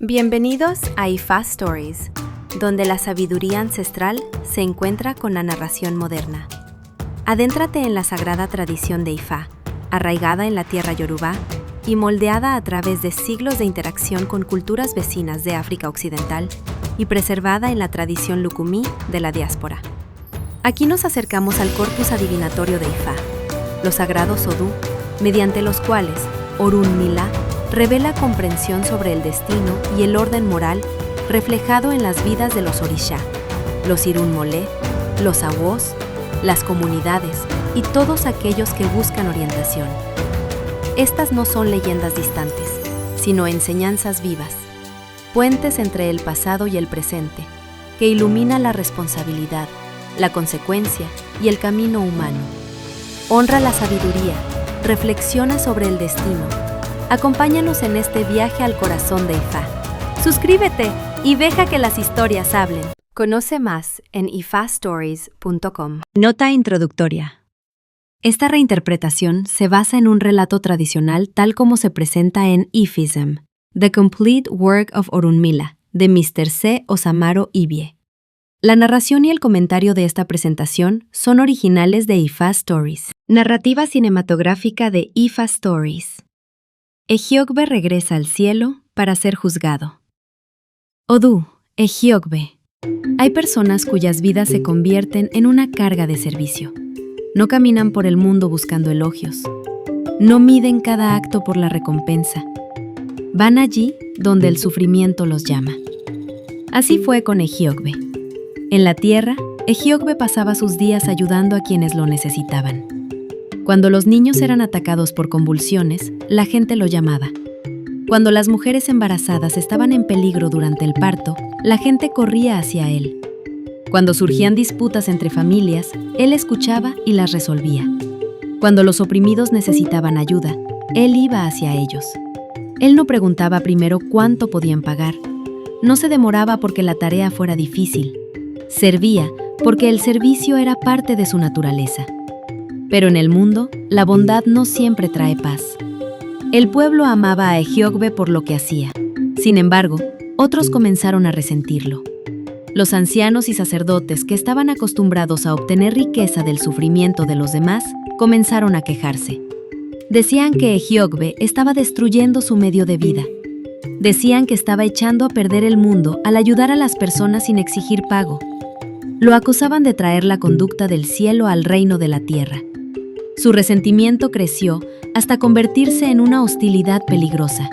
Bienvenidos a IFA Stories, donde la sabiduría ancestral se encuentra con la narración moderna. Adéntrate en la sagrada tradición de Ifá, arraigada en la tierra Yorubá y moldeada a través de siglos de interacción con culturas vecinas de África Occidental y preservada en la tradición Lukumi de la diáspora. Aquí nos acercamos al corpus adivinatorio de Ifá, los sagrados Odú, mediante los cuales Orunmila revela comprensión sobre el destino y el orden moral reflejado en las vidas de los Orishá, los Irunmolé, los Awós, las comunidades y todos aquellos que buscan orientación. Estas no son leyendas distantes, sino enseñanzas vivas, puentes entre el pasado y el presente, que ilumina la responsabilidad, la consecuencia y el camino humano. Honra la sabiduría, reflexiona sobre el destino. Acompáñanos en este viaje al corazón de Ifá. Suscríbete y deja que las historias hablen. Conoce más en ifastories.com. Nota introductoria. Esta reinterpretación se basa en un relato tradicional tal como se presenta en Ifism, The Complete Work of Orunmila, de Mr. C. Osamaro Ibie. La narración y el comentario de esta presentación son originales de IFA Stories. Narrativa cinematográfica de IFA Stories. Ejiogbe regresa al cielo para ser juzgado. Odú, Ejiogbe. Hay personas cuyas vidas se convierten en una carga de servicio. No caminan por el mundo buscando elogios. No miden cada acto por la recompensa. Van allí donde el sufrimiento los llama. Así fue con Ejiogbe. En la tierra, Ejiogbe pasaba sus días ayudando a quienes lo necesitaban. Cuando los niños eran atacados por convulsiones, la gente lo llamaba. Cuando las mujeres embarazadas estaban en peligro durante el parto, la gente corría hacia él. Cuando surgían disputas entre familias, él escuchaba y las resolvía. Cuando los oprimidos necesitaban ayuda, él iba hacia ellos. Él no preguntaba primero cuánto podían pagar. No se demoraba porque la tarea fuera difícil. Servía porque el servicio era parte de su naturaleza. Pero en el mundo, la bondad no siempre trae paz. El pueblo amaba a Ejiogbe por lo que hacía. Sin embargo, otros comenzaron a resentirlo. Los ancianos y sacerdotes que estaban acostumbrados a obtener riqueza del sufrimiento de los demás, comenzaron a quejarse. Decían que Ejiogbe estaba destruyendo su medio de vida. Decían que estaba echando a perder el mundo al ayudar a las personas sin exigir pago. Lo acusaban de traer la conducta del cielo al reino de la tierra. Su resentimiento creció hasta convertirse en una hostilidad peligrosa.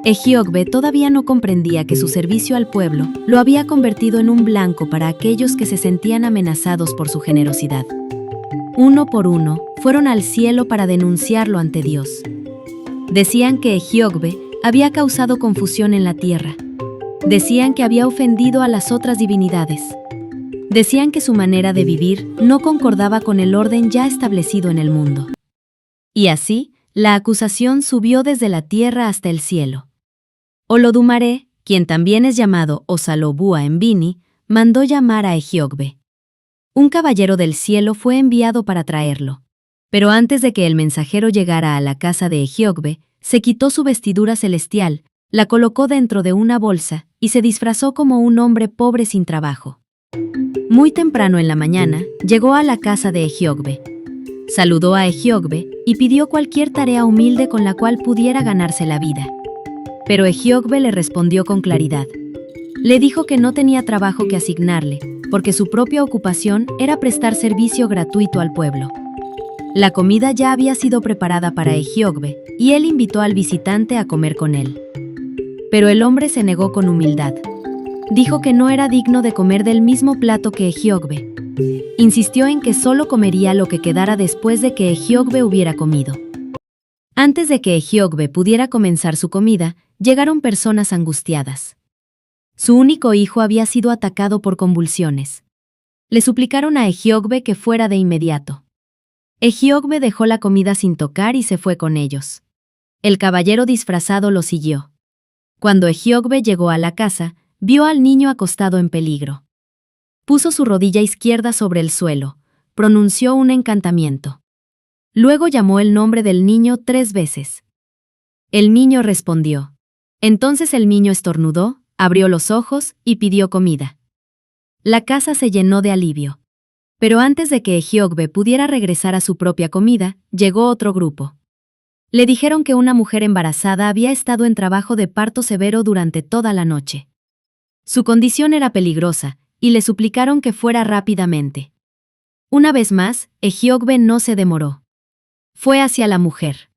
Ejiogbe todavía no comprendía que su servicio al pueblo lo había convertido en un blanco para aquellos que se sentían amenazados por su generosidad. Uno por uno, fueron al cielo para denunciarlo ante Dios. Decían que Ejiogbe había causado confusión en la tierra. Decían que había ofendido a las otras divinidades. Decían que su manera de vivir no concordaba con el orden ya establecido en el mundo. Y así, la acusación subió desde la tierra hasta el cielo. Olodumare, quien también es llamado Osalobua en Bini, mandó llamar a Ejiogbe. Un caballero del cielo fue enviado para traerlo. Pero antes de que el mensajero llegara a la casa de Ejiogbe, se quitó su vestidura celestial, la colocó dentro de una bolsa y se disfrazó como un hombre pobre sin trabajo. Muy temprano en la mañana, llegó a la casa de Ejiogbe. Saludó a Ejiogbe y pidió cualquier tarea humilde con la cual pudiera ganarse la vida. Pero Ejiogbe le respondió con claridad. Le dijo que no tenía trabajo que asignarle, porque su propia ocupación era prestar servicio gratuito al pueblo. La comida ya había sido preparada para Ejiogbe y él invitó al visitante a comer con él. Pero el hombre se negó con humildad. Dijo que no era digno de comer del mismo plato que Ejiogbe. Insistió en que solo comería lo que quedara después de que Ejiogbe hubiera comido. Antes de que Ejiogbe pudiera comenzar su comida, llegaron personas angustiadas. Su único hijo había sido atacado por convulsiones. Le suplicaron a Ejiogbe que fuera de inmediato. Ejiogbe dejó la comida sin tocar y se fue con ellos. El caballero disfrazado lo siguió. Cuando Ejiogbe llegó a la casa, vio al niño acostado en peligro. Puso su rodilla izquierda sobre el suelo, pronunció un encantamiento. Luego llamó el nombre del niño 3 veces. El niño respondió. Entonces el niño estornudó, abrió los ojos y pidió comida. La casa se llenó de alivio. Pero antes de que Ejiogbe pudiera regresar a su propia comida, llegó otro grupo. Le dijeron que una mujer embarazada había estado en trabajo de parto severo durante toda la noche. Su condición era peligrosa, y le suplicaron que fuera rápidamente. Una vez más, Ejiogbe no se demoró. Fue hacia la mujer.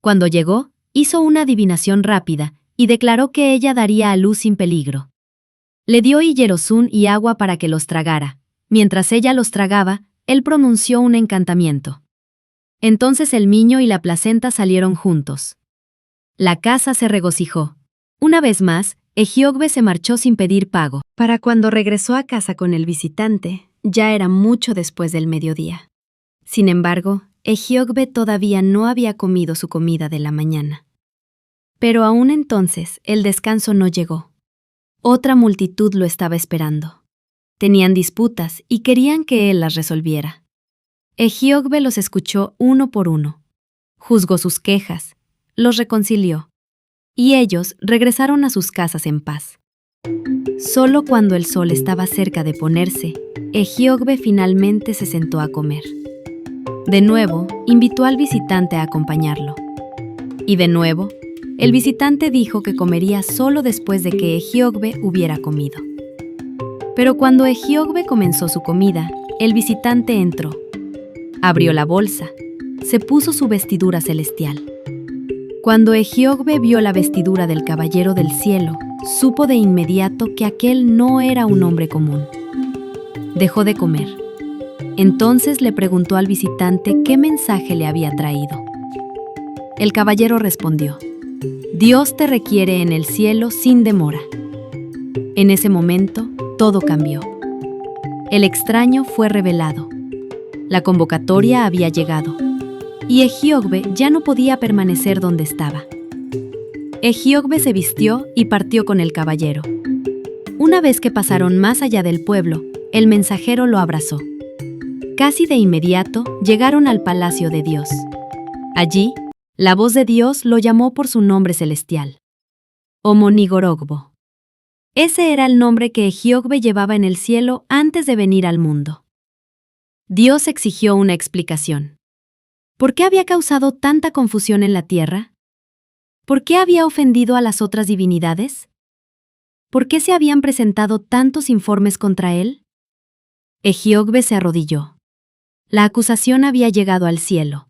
Cuando llegó, hizo una adivinación rápida, y declaró que ella daría a luz sin peligro. Le dio hierosún y agua para que los tragara. Mientras ella los tragaba, él pronunció un encantamiento. Entonces el niño y la placenta salieron juntos. La casa se regocijó. Una vez más, Ejiogbe se marchó sin pedir pago. Para cuando regresó a casa con el visitante, ya era mucho después del mediodía. Sin embargo, Ejiogbe todavía no había comido su comida de la mañana. Pero aún entonces, el descanso no llegó. Otra multitud lo estaba esperando. Tenían disputas y querían que él las resolviera. Ejiogbe los escuchó uno por uno. Juzgó sus quejas, los reconcilió. Y ellos regresaron a sus casas en paz. Solo cuando el sol estaba cerca de ponerse, Ejiogbe finalmente se sentó a comer. De nuevo, invitó al visitante a acompañarlo. Y de nuevo, el visitante dijo que comería solo después de que Ejiogbe hubiera comido. Pero cuando Ejiogbe comenzó su comida, el visitante entró. Abrió la bolsa, se puso su vestidura celestial. Cuando Ejiogbe vio la vestidura del caballero del cielo, supo de inmediato que aquel no era un hombre común. Dejó de comer. Entonces le preguntó al visitante qué mensaje le había traído. El caballero respondió: Dios te requiere en el cielo sin demora. En ese momento, todo cambió. El extraño fue revelado. La convocatoria había llegado, y Ejiogbe ya no podía permanecer donde estaba. Ejiogbe se vistió y partió con el caballero. Una vez que pasaron más allá del pueblo, el mensajero lo abrazó. Casi de inmediato llegaron al palacio de Dios. Allí, la voz de Dios lo llamó por su nombre celestial: Omonigorogbo. Ese era el nombre que Ejiogbe llevaba en el cielo antes de venir al mundo. Dios exigió una explicación. ¿Por qué había causado tanta confusión en la tierra? ¿Por qué había ofendido a las otras divinidades? ¿Por qué se habían presentado tantos informes contra él? Ejiogbe se arrodilló. La acusación había llegado al cielo.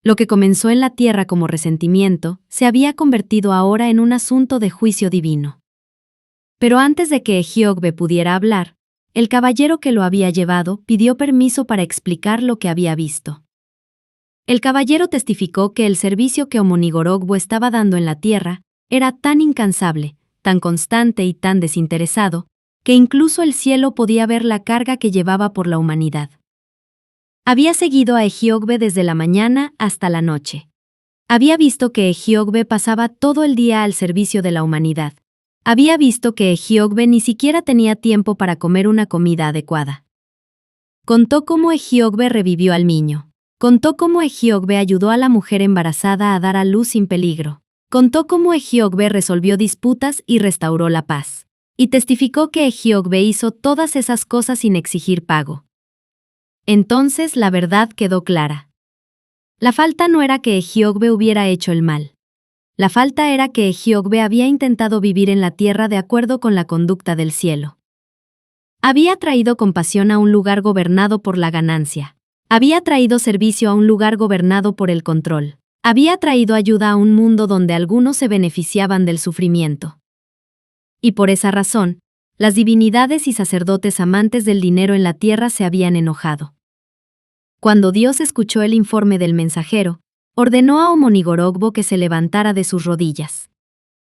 Lo que comenzó en la tierra como resentimiento se había convertido ahora en un asunto de juicio divino. Pero antes de que Ejiogbe pudiera hablar, el caballero que lo había llevado pidió permiso para explicar lo que había visto. El caballero testificó que el servicio que Omonigorogbo estaba dando en la tierra era tan incansable, tan constante y tan desinteresado, que incluso el cielo podía ver la carga que llevaba por la humanidad. Había seguido a Ejiogbe desde la mañana hasta la noche. Había visto que Ejiogbe pasaba todo el día al servicio de la humanidad. Había visto que Ejiogbe ni siquiera tenía tiempo para comer una comida adecuada. Contó cómo Ejiogbe revivió al niño. Contó cómo Ejiogbe ayudó a la mujer embarazada a dar a luz sin peligro. Contó cómo Ejiogbe resolvió disputas y restauró la paz. Y testificó que Ejiogbe hizo todas esas cosas sin exigir pago. Entonces la verdad quedó clara. La falta no era que Ejiogbe hubiera hecho el mal. La falta era que Ejiogbe había intentado vivir en la tierra de acuerdo con la conducta del cielo. Había traído compasión a un lugar gobernado por la ganancia. Había traído servicio a un lugar gobernado por el control. Había traído ayuda a un mundo donde algunos se beneficiaban del sufrimiento. Y por esa razón, las divinidades y sacerdotes amantes del dinero en la tierra se habían enojado. Cuando Dios escuchó el informe del mensajero, ordenó a Omonigorogbo que se levantara de sus rodillas.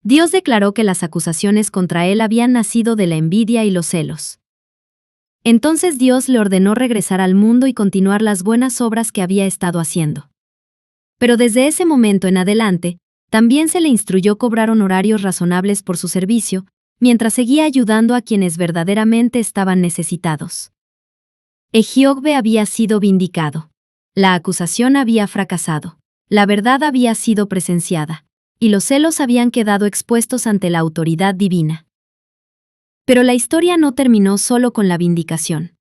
Dios declaró que las acusaciones contra él habían nacido de la envidia y los celos. Entonces Dios le ordenó regresar al mundo y continuar las buenas obras que había estado haciendo. Pero desde ese momento en adelante, también se le instruyó cobrar honorarios razonables por su servicio, mientras seguía ayudando a quienes verdaderamente estaban necesitados. Ejiogbe había sido vindicado. La acusación había fracasado. La verdad había sido presenciada. y los celos habían quedado expuestos ante la autoridad divina. Pero la historia no terminó solo con la vindicación.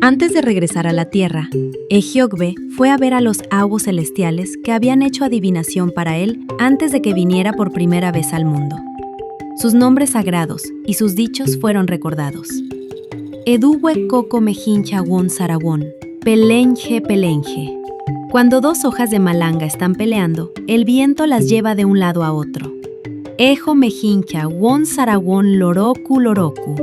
Antes de regresar a la tierra, Ejiogbe fue a ver a los Awos celestiales que habían hecho adivinación para él antes de que viniera por primera vez al mundo. Sus nombres sagrados y sus dichos fueron recordados. Eduwe Koko Mejincha Won Sarawon, Pelenge Pelenge. Cuando dos hojas de malanga están peleando, el viento las lleva de un lado a otro. Ejo Mejincha Won Sarawon Loroku Loroku.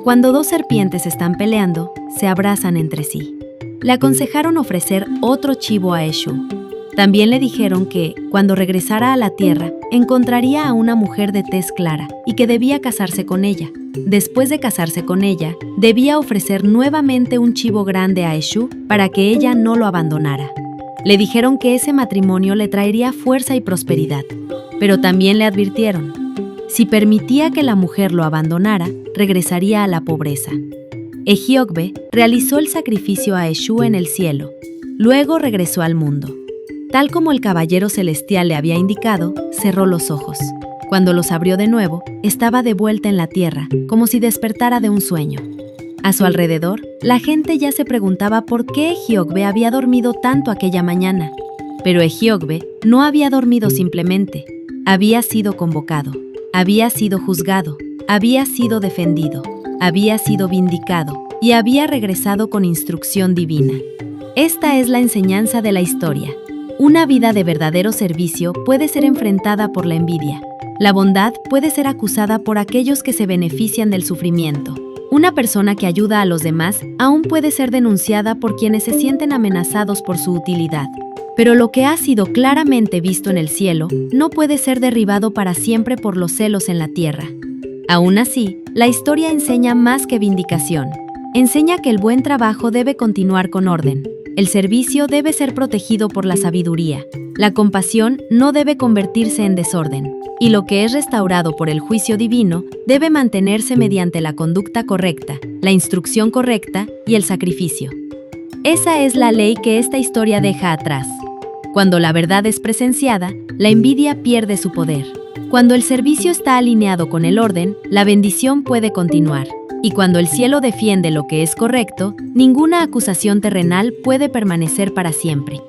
Cuando dos serpientes están peleando, se abrazan entre sí. Le aconsejaron ofrecer otro chivo a Eshu. También le dijeron que, cuando regresara a la tierra, encontraría a una mujer de tez clara y que debía casarse con ella. Después de casarse con ella, debía ofrecer nuevamente un chivo grande a Eshu para que ella no lo abandonara. Le dijeron que ese matrimonio le traería fuerza y prosperidad, pero también le advirtieron: si permitía que la mujer lo abandonara, regresaría a la pobreza. Ejiogbe realizó el sacrificio a Eshu en el cielo, luego regresó al mundo. Tal como el caballero celestial le había indicado, cerró los ojos. Cuando los abrió de nuevo, estaba de vuelta en la tierra, como si despertara de un sueño. A su alrededor, la gente ya se preguntaba por qué Ejiogbe había dormido tanto aquella mañana. Pero Ejiogbe no había dormido simplemente. Había sido convocado, había sido juzgado, había sido defendido, había sido vindicado y había regresado con instrucción divina. Esta es la enseñanza de la historia. Una vida de verdadero servicio puede ser enfrentada por la envidia. La bondad puede ser acusada por aquellos que se benefician del sufrimiento. Una persona que ayuda a los demás aún puede ser denunciada por quienes se sienten amenazados por su utilidad. Pero lo que ha sido claramente visto en el cielo no puede ser derribado para siempre por los celos en la tierra. Aún así, la historia enseña más que vindicación. Enseña que el buen trabajo debe continuar con orden. El servicio debe ser protegido por la sabiduría. La compasión no debe convertirse en desorden. Y lo que es restaurado por el juicio divino debe mantenerse mediante la conducta correcta, la instrucción correcta y el sacrificio. Esa es la ley que esta historia deja atrás. Cuando la verdad es presenciada, la envidia pierde su poder. Cuando el servicio está alineado con el orden, la bendición puede continuar. Y cuando el cielo defiende lo que es correcto, ninguna acusación terrenal puede permanecer para siempre.